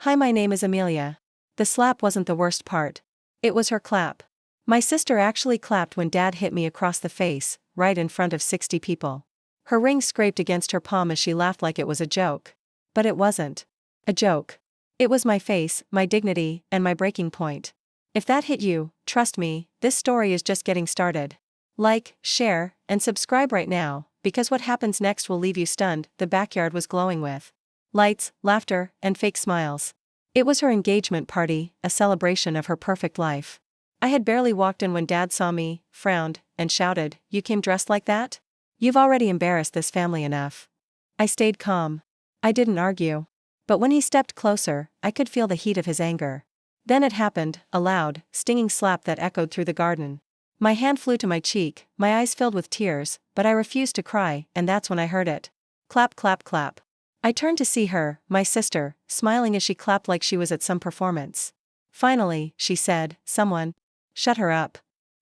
Hi, my name is Amelia. The slap wasn't the worst part. It was her clap. My sister actually clapped when Dad hit me across the face, right in front of 60 people. Her ring scraped against her palm as she laughed like it was a joke. But it wasn't a joke. It was my face, my dignity, and my breaking point. If that hit you, trust me, this story is just getting started. Like, share, and subscribe right now, because what happens next will leave you stunned. The backyard was glowing with lights, laughter, and fake smiles. It was her engagement party, a celebration of her perfect life. I had barely walked in when Dad saw me, frowned, and shouted, "You came dressed like that? You've already embarrassed this family enough." I stayed calm. I didn't argue. But when he stepped closer, I could feel the heat of his anger. Then it happened, a loud, stinging slap that echoed through the garden. My hand flew to my cheek, my eyes filled with tears, but I refused to cry, and that's when I heard it. Clap, clap, clap. I turned to see her, my sister, smiling as she clapped like she was at some performance. Finally, she said, "Someone shut her up."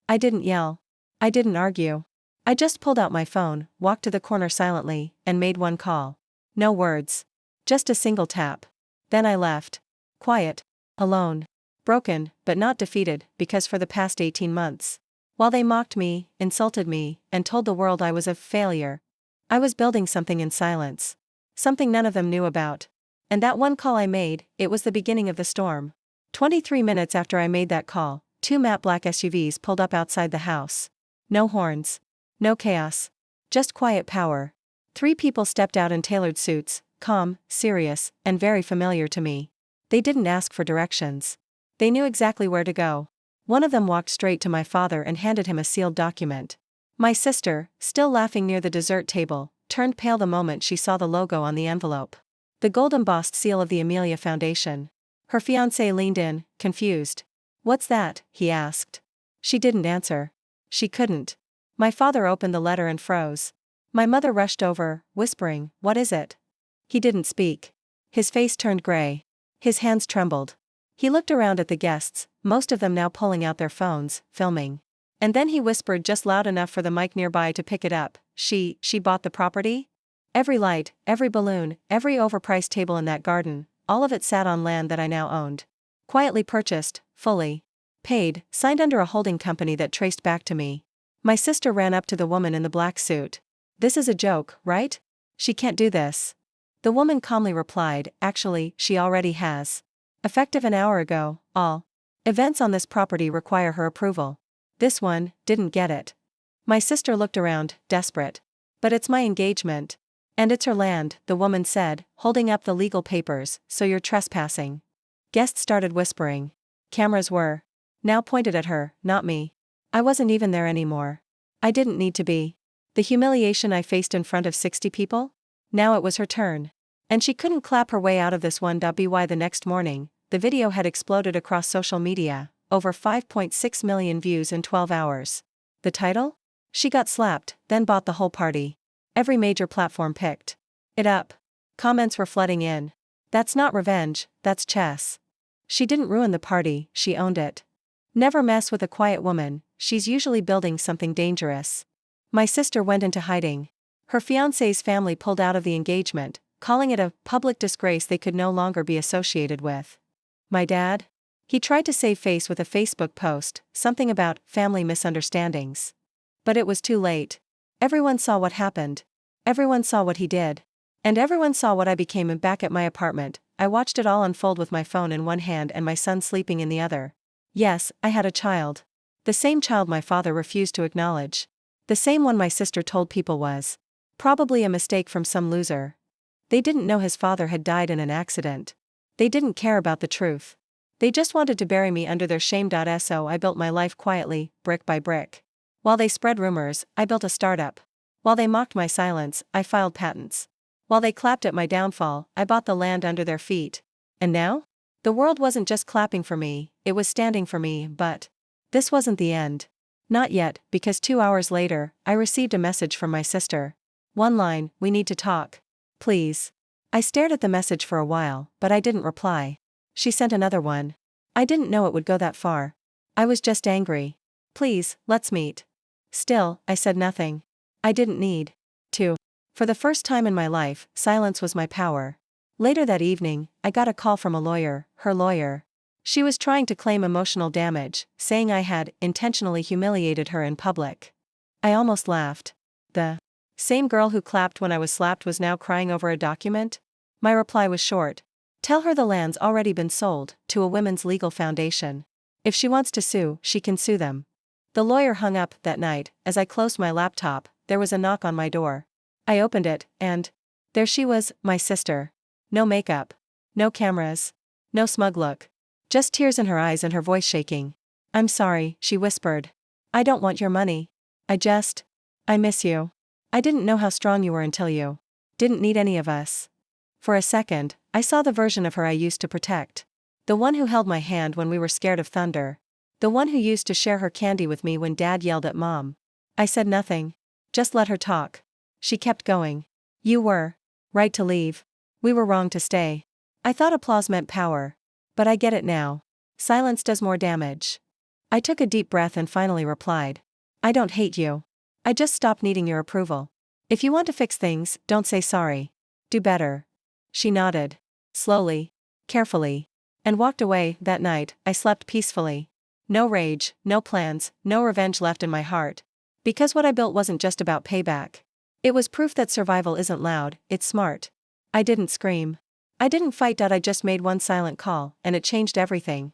I didn't yell. I didn't argue. I just pulled out my phone, walked to the corner silently, and made one call. No words. Just a single tap. Then I left. Quiet. Alone. Broken, but not defeated, because for the past 18 months, while they mocked me, insulted me, and told the world I was a failure, I was building something in silence. Something none of them knew about. And that one call I made, it was the beginning of the storm. 23 minutes after I made that call, 2 matte black SUVs pulled up outside the house. No horns. No chaos. Just quiet power. 3 people stepped out in tailored suits, calm, serious, and very familiar to me. They didn't ask for directions. They knew exactly where to go. One of them walked straight to my father and handed him a sealed document. My sister, still laughing near the dessert table, turned pale the moment she saw the logo on the envelope. The gold-embossed seal of the Amelia Foundation. Her fiancé leaned in, confused. "What's that?" he asked. She didn't answer. She couldn't. My father opened the letter and froze. My mother rushed over, whispering, "What is it?" He didn't speak. His face turned gray. His hands trembled. He looked around at the guests, most of them now pulling out their phones, filming. And then he whispered just loud enough for the mic nearby to pick it up, She bought the property? Every light, every balloon, every overpriced table in that garden, all of it sat on land that I now owned. Quietly purchased, fully paid, signed under a holding company that traced back to me. My sister ran up to the woman in the black suit. "This is a joke, right? She can't do this." The woman calmly replied, "Actually, she already has. Effective an hour ago, all events on this property require her approval." This one didn't get it. My sister looked around, desperate. "But it's my engagement. And it's her land," the woman said, holding up the legal papers, "so you're trespassing." Guests started whispering. Cameras were now pointed at her, not me. I wasn't even there anymore. I didn't need to be. The humiliation I faced in front of 60 people? Now it was her turn. And she couldn't clap her way out of this one. By the next morning, the video had exploded across social media, over 5.6 million views in 12 hours. The title? "She got slapped, then bought the whole party." Every major platform picked it up. Comments were flooding in. "That's not revenge, that's chess. She didn't ruin the party, she owned it. Never mess with a quiet woman, she's usually building something dangerous." My sister went into hiding. Her fiancé's family pulled out of the engagement, calling it a public disgrace they could no longer be associated with. My dad? He tried to save face with a Facebook post, something about family misunderstandings. But it was too late. Everyone saw what happened. Everyone saw what he did. And everyone saw what I became. Back at my apartment, I watched it all unfold with my phone in one hand and my son sleeping in the other. Yes, I had a child. The same child my father refused to acknowledge. The same one my sister told people was probably a mistake from some loser. They didn't know his father had died in an accident. They didn't care about the truth. They just wanted to bury me under their shame. So I built my life quietly, brick by brick. While they spread rumors, I built a startup. While they mocked my silence, I filed patents. While they clapped at my downfall, I bought the land under their feet. And now? The world wasn't just clapping for me, it was standing for me. But this wasn't the end. Not yet, because 2 hours later, I received a message from my sister. One line, "We need to talk. Please." I stared at the message for a while, but I didn't reply. She sent another one. I didn't know it would go that far. I was just angry. "Please, let's meet." Still, I said nothing. I didn't need to. For the first time in my life, silence was my power. Later that evening, I got a call from a lawyer, her lawyer. She was trying to claim emotional damage, saying I had intentionally humiliated her in public. I almost laughed. The same girl who clapped when I was slapped was now crying over a document? My reply was short. Tell her the land's already been sold to a women's legal foundation. If she wants to sue, she can sue them. The lawyer hung up that night. As I closed my laptop, there was a knock on my door. I opened it, and there she was, my sister. No makeup. No cameras. No smug look. Just tears in her eyes and her voice shaking. I'm sorry, she whispered. I don't want your money. I miss you. I didn't know how strong you were until you didn't need any of us. For a second, I saw the version of her I used to protect. The one who held my hand when we were scared of thunder. The one who used to share her candy with me when Dad yelled at Mom. I said nothing. Just let her talk. She kept going. You were right to leave. We were wrong to stay. I thought applause meant power. But I get it now. Silence does more damage. I took a deep breath and finally replied. I don't hate you. I just stopped needing your approval. If you want to fix things, don't say sorry. Do better. She nodded. Slowly. Carefully. And walked away. That night, I slept peacefully. No rage, no plans, no revenge left in my heart. Because what I built wasn't just about payback. It was proof that survival isn't loud, it's smart. I didn't scream. I didn't fight. I just made one silent call, and it changed everything.